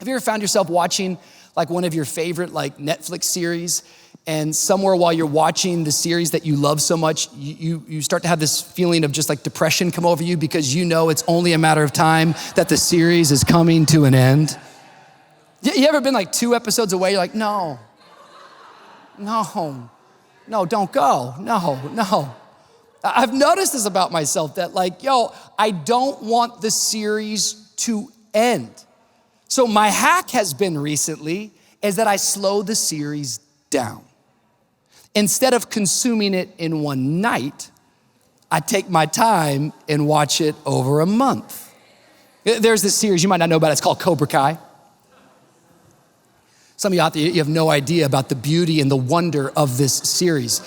Have you ever found yourself watching like one of your favorite like Netflix series, and somewhere while you're watching the series that you love so much, you start to have this feeling of just like depression come over you because you know it's only a matter of time that the series is coming to an end? You ever been like 2 episodes away? You're like, no, don't go, no. I've noticed this about myself that like, I don't want the series to end. So my hack has been recently is that I slow the series down. Instead of consuming it in one night, I take my time and watch it over a month. There's this series you might not know about, it's called Cobra Kai. Some of you out there, you have no idea about the beauty and the wonder of this series.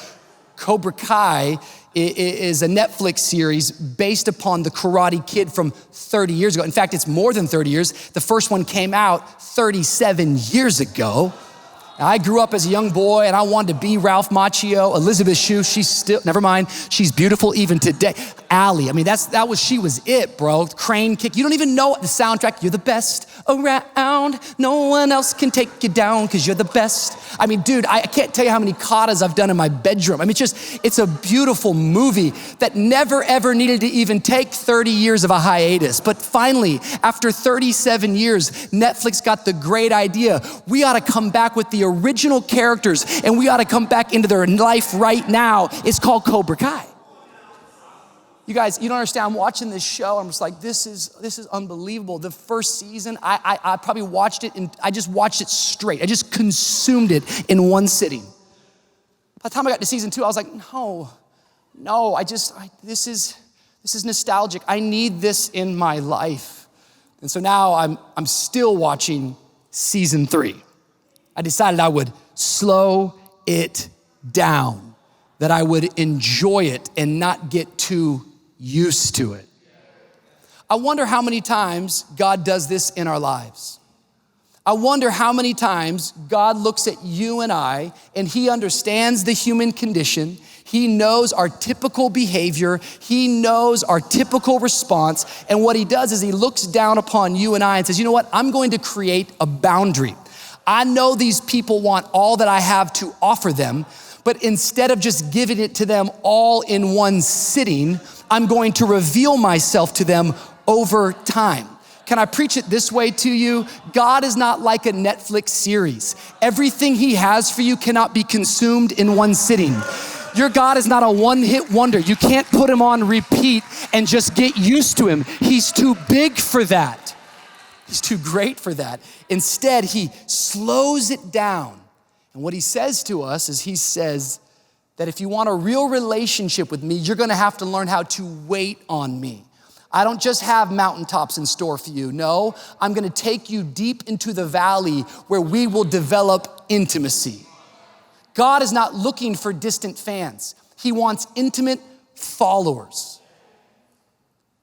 Cobra Kai is a Netflix series based upon the Karate Kid from 30 years ago. In fact, it's more than 30 years. The first one came out 37 years ago. I grew up as a young boy and I wanted to be Ralph Macchio. Elizabeth Shue, never mind, she's beautiful even today. Allie, she was it, bro. Crane kick, you don't even know the soundtrack. You're the best around. No one else can take you down because you're the best. Dude, I can't tell you how many katas I've done in my bedroom. It's a beautiful movie that never ever needed to even take 30 years of a hiatus. But finally, after 37 years, Netflix got the great idea. We ought to come back with the original characters and we ought to come back into their life right now. It's called Cobra Kai. You guys, you don't understand. I'm watching this show. I'm just like, this is unbelievable. The first season, I probably watched it and I just watched it straight. I just consumed it in one sitting. By the time I got to season 2, I was like, no, this is nostalgic. I need this in my life. And so now I'm still watching season 3. I decided I would slow it down, that I would enjoy it and not get too used to it. I wonder how many times God does this in our lives. I wonder how many times God looks at you and I and he understands the human condition. He knows our typical behavior. He knows our typical response. And what he does is he looks down upon you and I and says, you know what? I'm going to create a boundary. I know these people want all that I have to offer them, but instead of just giving it to them all in one sitting, I'm going to reveal myself to them over time. Can I preach it this way to you? God is not like a Netflix series. Everything he has for you cannot be consumed in one sitting. Your God is not a one-hit wonder. You can't put him on repeat and just get used to him. He's too big for that. He's too great for that. Instead, he slows it down. And what he says to us is he says that if you want a real relationship with me, you're gonna have to learn how to wait on me. I don't just have mountaintops in store for you. No, I'm gonna take you deep into the valley where we will develop intimacy. God is not looking for distant fans. He wants intimate followers.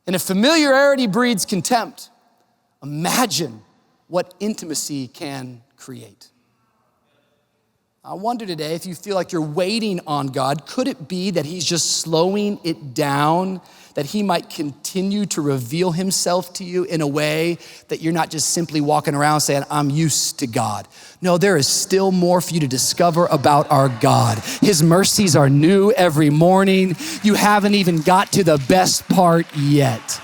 And if familiarity breeds contempt, imagine what intimacy can create. I wonder today if you feel like you're waiting on God, could it be that he's just slowing it down, that he might continue to reveal himself to you in a way that you're not just simply walking around saying, I'm used to God. No, there is still more for you to discover about our God. His mercies are new every morning. You haven't even got to the best part yet.